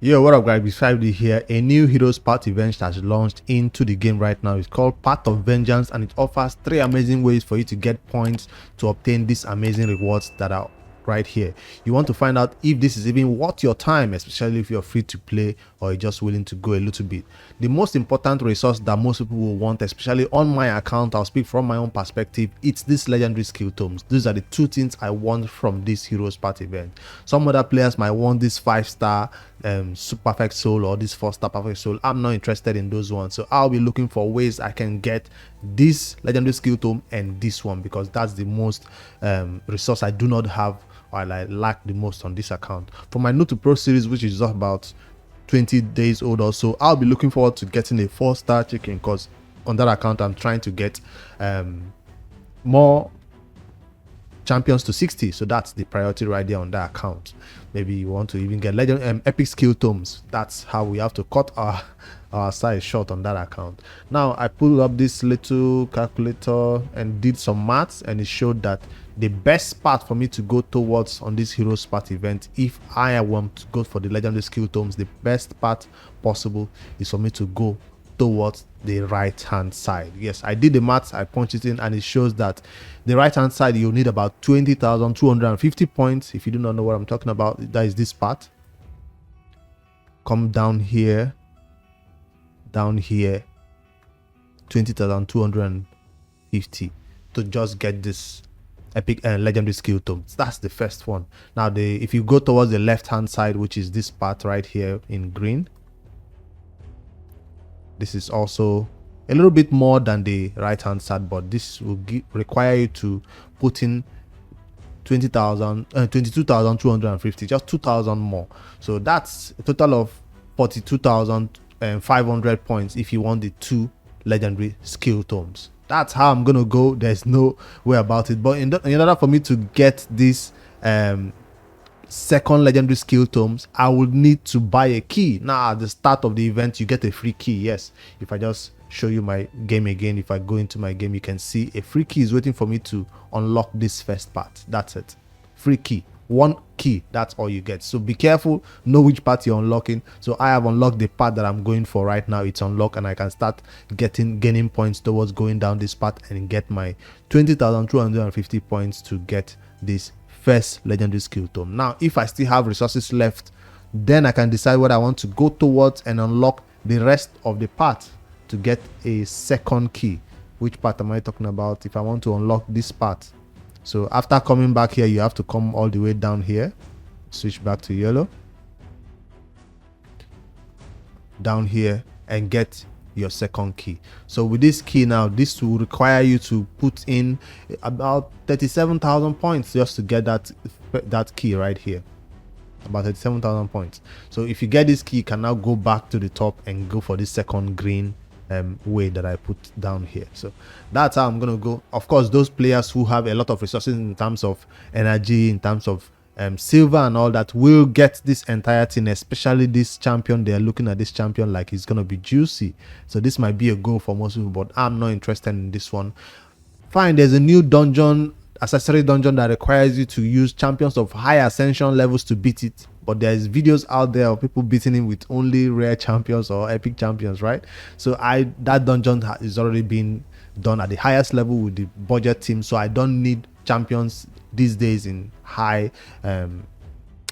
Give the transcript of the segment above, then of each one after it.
Yo, what up guys, beside me here, a new Heroes Path event has launched into the game right now. It's called Path of Vengeance and it offers 3 amazing ways for you to get points to obtain these amazing rewards that are right here. You want to find out if this is even worth your time, especially if you're free to play or you're just willing to go a little bit. The most important resource that most people will want, especially on my account, I'll speak from my own perspective, it's this legendary skill tomes. These are the 2 things I want from this Heroes Path event. Some other players might want this 5-star super perfect soul or this 4-star perfect soul. I'm not interested in those ones, so I'll be looking for ways I can get this legendary skill tome and this one, because that's the most resource I do not have or I lack the most on this account. For my new to pro series, which is just about 20 days old or so, I'll be looking forward to getting a 4-star chicken, because on that account I'm trying to get more champions to 60, so that's the priority right there on that account. Maybe you want to even get legend epic skill tomes. That's how we have to cut our size short on that account. Now I pulled up this little calculator and did some maths, and it showed that the best part for me to go towards on this Heroes Path event, if I want to go for the legendary skill tomes, the best part possible is for me to go towards the right hand side. Yes, I did the maths, I punched it in, and it shows that the right hand side you'll need about 20,250 points. If you do not know what I'm talking about, that is this part. Come down here, 20,250 to just get this epic and legendary skill tomes. That's the first one. Now if you go towards the left hand side, which is this part right here in green, this is also a little bit more than the right hand side, but this will require you to put in 22,250, just 2,000 more. So that's a total of 42,500 points if you want the 2 legendary skill tomes. That's how I'm gonna go. There's no way about it. But in order for me to get this second legendary skill tomes, I would need to buy a key. Now at the start of the event you get a free key. Yes, if I just show you my game again, if I go into my game, you can see a free key is waiting for me to unlock this first part. That's it, free key, 1 key, that's all you get. So be careful, know which part you're unlocking. So I have unlocked the part that I'm going for right now. It's unlocked and I can start gaining points towards going down this path and get my 20,250 points to get this first legendary skill tome. Now if I still have resources left, then I can decide what I want to go towards and unlock the rest of the path to get a second key. Which part am I talking about? If I want to unlock this part, so after coming back here, you have to come all the way down here, switch back to yellow, down here, and get your second key. So with this key now, this will require you to put in about 37,000 points just to get that key right here, about 37,000 points. So if you get this key, you can now go back to the top and go for this second green way that I put down here. So that's how I'm gonna go. Of course, those players who have a lot of resources in terms of energy, in terms of silver and all that, will get this entire thing, especially this champion. They're looking at this champion like it's gonna be juicy, so this might be a goal for most people, but I'm not interested in this one. Fine, there's a new dungeon, accessory dungeon, that requires you to use champions of high ascension levels to beat it, but there's videos out there of people beating him with only rare champions or epic champions, right? So that dungeon is already being done at the highest level with the budget team, so I don't need champions these days in high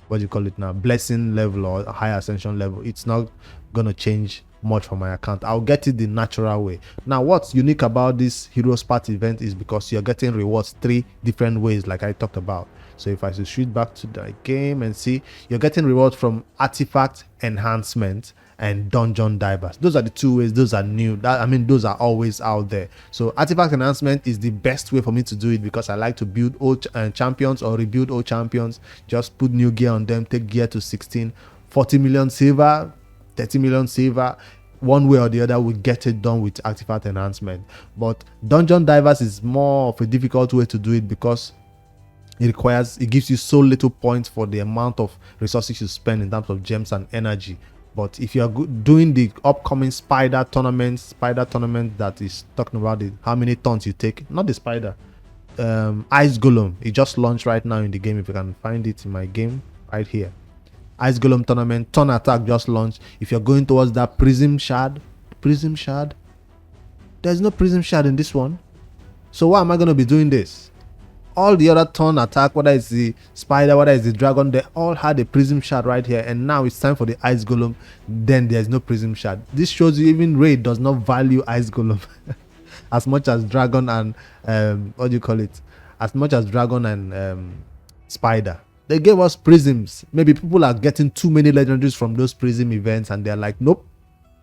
what do you call it now, blessing level or high ascension level. It's not gonna change much for my account. I'll get it the natural way. Now what's unique about this Heroes Path event is because you're getting rewards 3 different ways, like I talked about. So if I should switch back to the game and see, you're getting rewards from artifact, enhancement, and dungeon divers. Those are the 2 ways. Those are new. Those are always out there. So artifact enhancement is the best way for me to do it, because I like to build old champions or rebuild old champions, just put new gear on them, take gear to 16, 40 million silver, 30 million silver. One way or the other, we get it done with artifact enhancement. But dungeon divers is more of a difficult way to do it, because it gives you so little points for the amount of resources you spend in terms of gems and energy. But if you are doing the upcoming spider tournament that is talking about how many tons you take, not the spider, Ice Golem, it just launched right now in the game. If you can find it in my game right here, Ice Golem tournament, turn attack just launched. If you're going towards that prism shard, there's no prism shard in this one. So why am I going to be doing this? All the other turn attack, whether it's the spider, whether it's the dragon, they all had a prism shard right here, and now it's time for the Ice Golem. Then there's no prism shard. This shows you even Raid does not value Ice Golem as much as dragon and what do you call it, as much as dragon and spider. They gave us prisms. Maybe people are getting too many legendaries from those prism events, and they're like, nope,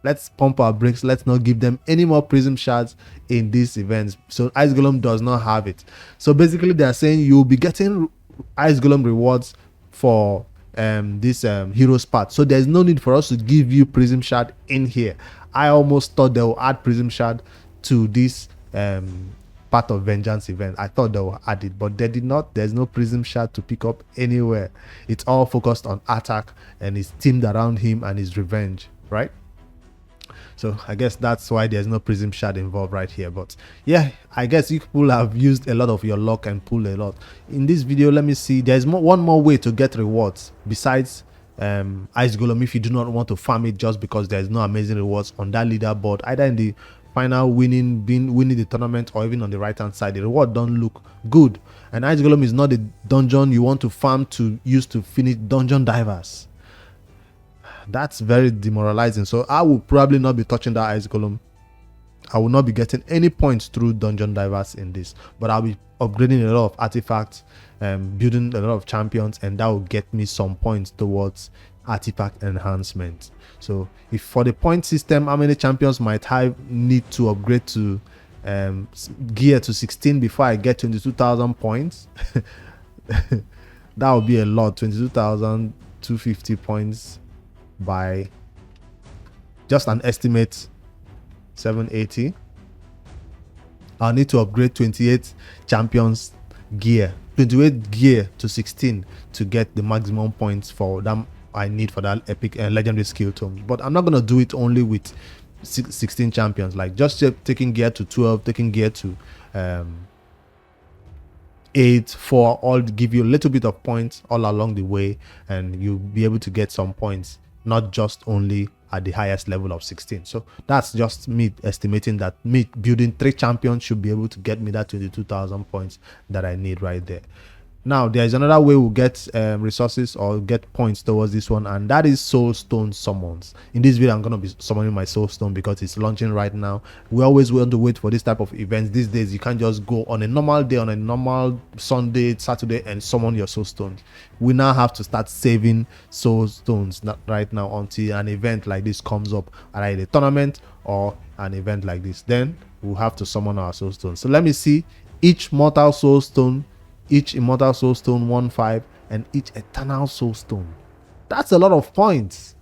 let's pump our brakes. Let's not give them any more prism shards in these events. So Ice Golem does not have it. So basically they're saying you'll be getting Ice Golem rewards for this heroes part. So there's no need for us to give you prism shard in here. I almost thought they'll add prism shard to this part of vengeance event. I thought they will add it, but they did not. There's no prism shard to pick up anywhere. It's all focused on attack, and it's themed around him and his revenge, right? So I guess that's why there's no prism shard involved right here. But yeah, I guess you people have used a lot of your luck and pulled a lot. In this video, let me see. There's one more way to get rewards besides Ice Golem if you do not want to farm it just because there's no amazing rewards on that leaderboard, either in the final winning the tournament or even on the right hand side. The reward don't look good, and Ice Golem is not a dungeon you want to farm to use to finish dungeon divers. That's very demoralizing. So I will probably not be touching that Ice Golem. I will not be getting any points through dungeon divers in this, but I'll be upgrading a lot of artifacts, building a lot of champions, and that will get me some points towards artifact enhancement. So if for the point system, how many champions might I need to upgrade to gear to 16 before I get 22,000 points? That would be a lot. 22,250 points by just an estimate 780. I'll need to upgrade 28 champions gear, 28 gear to 16 to get the maximum points for them I need for that epic legendary skill tomes. But I'm not going to do it only with 16 champions, like just taking gear to 12, taking gear to 8, 4, all give you a little bit of points all along the way, and you'll be able to get some points, not just only at the highest level of 16. So that's just me estimating that me building 3 champions should be able to get me that 22,000 points that I need right there. Now there's another way we'll get resources or get points towards this one, and that is Soulstone summons. In this video I'm going to be summoning my Soulstone because it's launching right now. We always want to wait for this type of events. These days you can't just go on a normal day, on a normal Sunday, Saturday, and summon your Soulstones. We now have to start saving Soulstones right now until an event like this comes up, either a tournament or an event like this. Then we'll have to summon our Soulstones. So let me see. Each mortal Soulstone, each immortal Soulstone 1/5, and each eternal Soulstone. That's a lot of points.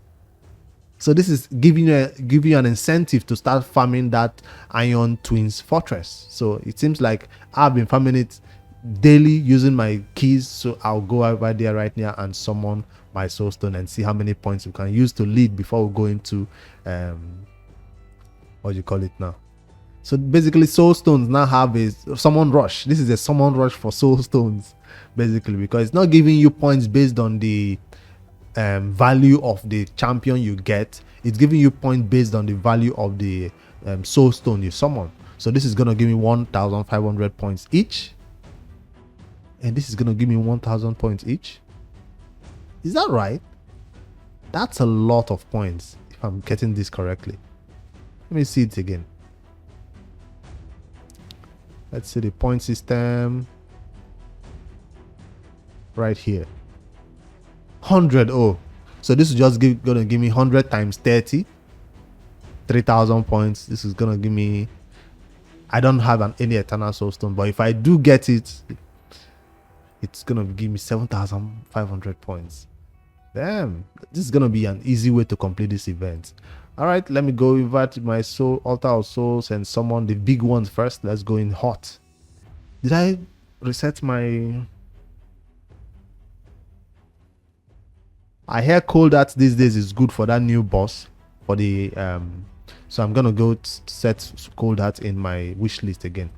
So this is giving you an incentive to start farming that Iron Twins Fortress. So it seems like I've been farming it daily using my keys. So I'll go over there right now and summon my Soulstone and see how many points we can use to lead before we go into what do you call it now? So basically Soulstones now have a summon rush. This is a summon rush for Soulstones basically, because it's not giving you points based on the value of the champion you get. It's giving you points based on the value of the Soulstone you summon. So this is going to give me 1,500 points each, and this is going to give me 1,000 points each. Is that right? That's a lot of points if I'm getting this correctly. Let me see it again. Let's see the point system right here. 100. Oh, so this is just gonna give me 100 times 30, 3,000 points. This is gonna give me, I don't have any eternal Soulstone, but if I do get it, it's gonna give me 7,500 points. Damn, this is gonna be an easy way to complete this event. All right, let me go over to my altar of souls and summon the big ones first. Let's go in hot. Did I reset my? I hear cold that these days is good for that new boss for the so I'm gonna go set cold heart in my wish list again.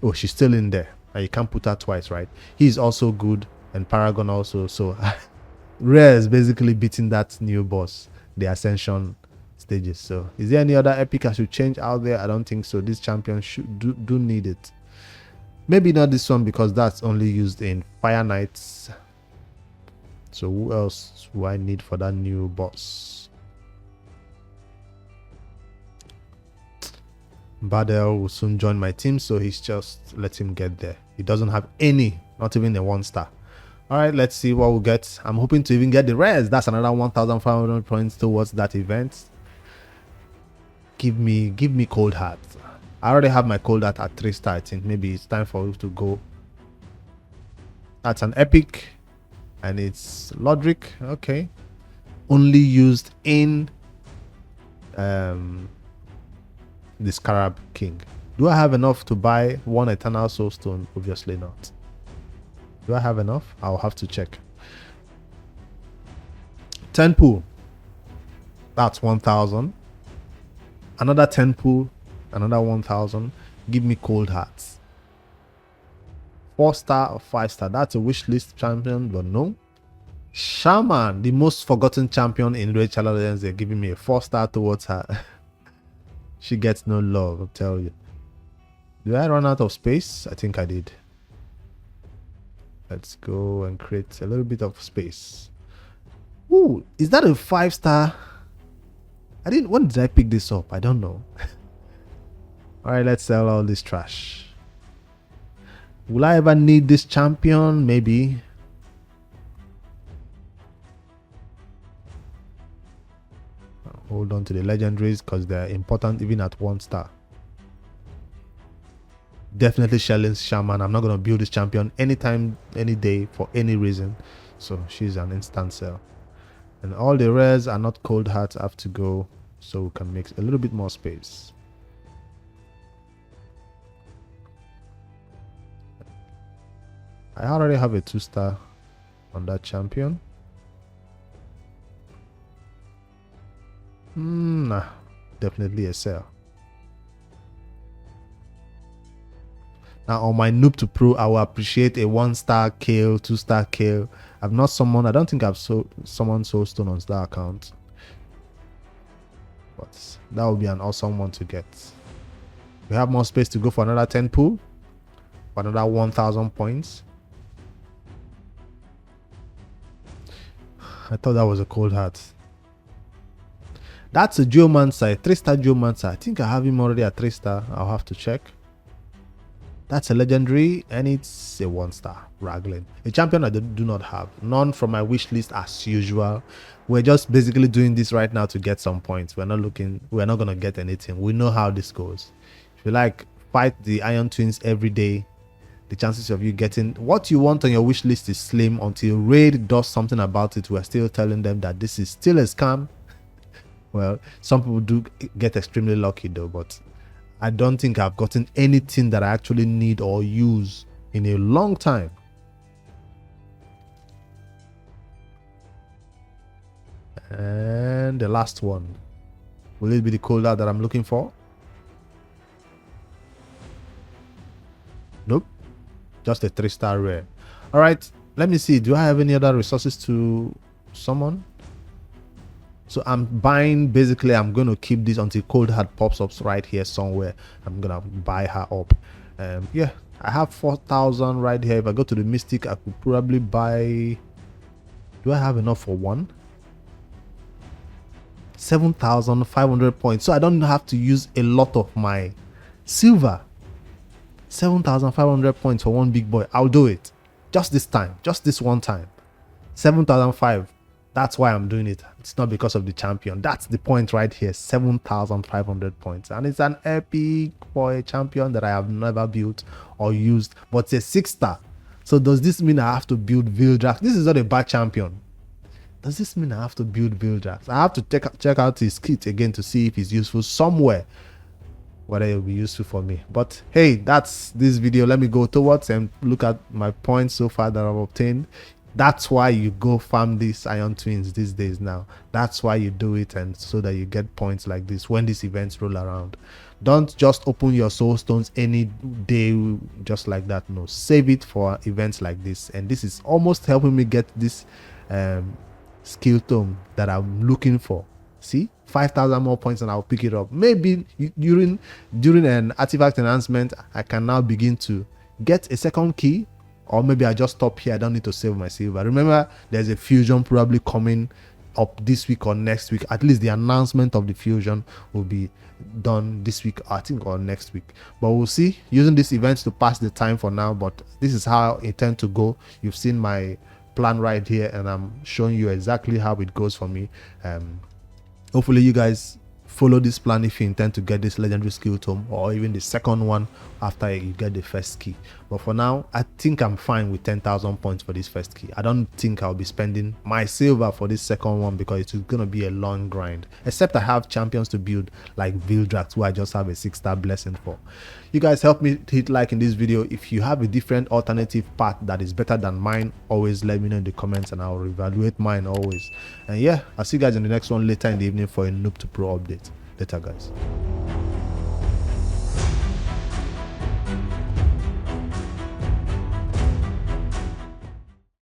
Oh, she's still in there, and you can't put her twice, right? He's also good, and Paragon also. So Rare is basically beating that new boss, the Ascension stages. So is there any other epic I should change out there? I don't think so. This champion should do need it. Maybe not this one because that's only used in Fire Knights. So who else do I need for that new boss? Badel will soon join my team, so he's just let him get there. He doesn't have any, not even a 1-star. All right, let's see what we'll get. I'm hoping to even get the rares. That's another 1,500 points towards that event. Give me Cold Heart. I already have my Cold Heart at 3-star. I think maybe it's time for you to go. That's an epic, and it's Lodric. Okay, only used in the Scarab King. Do I have enough to buy one Eternal Soulstone? Obviously not. Do I have enough? I'll have to check. 10 pool. That's 1,000. Another 10 pool. Another 1,000. Give me Cold Hearts. 4-star or 5-star. That's a wish list champion, but no. Shaman, the most forgotten champion in Raid Challenge. They're giving me a 4-star towards her. She gets no love, I'll tell you. Did I run out of space? I think I did. Let's go and create a little bit of space. Ooh, is that a 5-star? When did I pick this up? I don't know. Alright, let's sell all this trash. Will I ever need this champion? Maybe. Hold on to the legendaries because they're important even at 1-star. Definitely Shelling's Shaman. I'm not going to build this champion anytime, any day, for any reason. So she's an instant sell. And all the rares are not Cold Hearts. Have to go so we can make a little bit more space. I already have a 2-star on that champion. Nah, definitely a sell. Now on my noob to pro, I will appreciate a 1-star kill, 2-star kill. I've not summoned. I don't think I've summoned Soulstone on that account, but that would be an awesome one to get. We have more space to go for another 10 pool, for another 1,000 points. I thought that was a Cold Heart. That's a Geomancer, a 3-star Geomancer. I think I have him already at 3-star. I'll have to check. That's a legendary, and it's a 1-star Raglan. A champion I do not have. None from my wish list as usual. We're just basically doing this right now to get some points. We're not gonna get anything. We know how this goes. If you like, fight the Iron Twins every day. The chances of you getting what you want on your wish list is slim until Raid does something about it. We're still telling them that this is still a scam. Well, some people do get extremely lucky though, but I don't think I've gotten anything that I actually need or use in a long time. And the last one. Will it be the Cold Heart that I'm looking for? Nope. Just a 3-star rare. Alright, let me see. Do I have any other resources to summon? So I'm buying, basically I'm going to keep this until Cold Heart pops up right here somewhere. I'm going to buy her up. Yeah, I have 4,000 right here. If I go to the Mystic, I could probably buy... Do I have enough for one? 7,500 points. So I don't have to use a lot of my silver. 7,500 points for one big boy. I'll do it. Just this time. Just this one time. 7,500. That's why I'm doing it. It's not because of the champion. That's the point right here. 7,500 points. And it's an epic for a champion that I have never built or used. But it's a 6-star. So does this mean I have to build Vildrax? This is not a bad champion. Does this mean I have to build Vildrax? I have to check out his kit again to see if he's useful somewhere. Whether it will be useful for me. But hey, that's this video. Let me go towards and look at my points so far that I've obtained. That's why you go farm these Iron Twins these days now. That's why you do it, and so that you get points like this when these events roll around. Don't just open your Soulstones any day just like that. No, save it for events like this. And this is almost helping me get this skill tome that I'm looking for. See, 5,000 more points and I'll pick it up. Maybe during an artifact enhancement, I can now begin to get a second key, or maybe I just stop here. I don't need to save my silver. Remember, there's a fusion probably coming up this week or next week. At least the announcement of the fusion will be done this week, I think, or next week, but we'll see. Using these events to pass the time for now, but this is how I intend to go. You've seen my plan right here, and I'm showing you exactly how it goes for me. Hopefully you guys follow this plan if you intend to get this legendary skill tome, or even the second one after you get the first key. But for now, I think I'm fine with 10,000 points for this first key. I don't think I'll be spending my silver for this second one because it's gonna be a long grind, except I have champions to build like Vildrax, who I just have a 6-star blessing for. You guys help me hit like in this video. If you have a different alternative path that is better than mine, always let me know in the comments and I'll reevaluate mine always. And yeah, I'll see you guys in the next one later in the evening for a Noob to Pro update. Later, guys.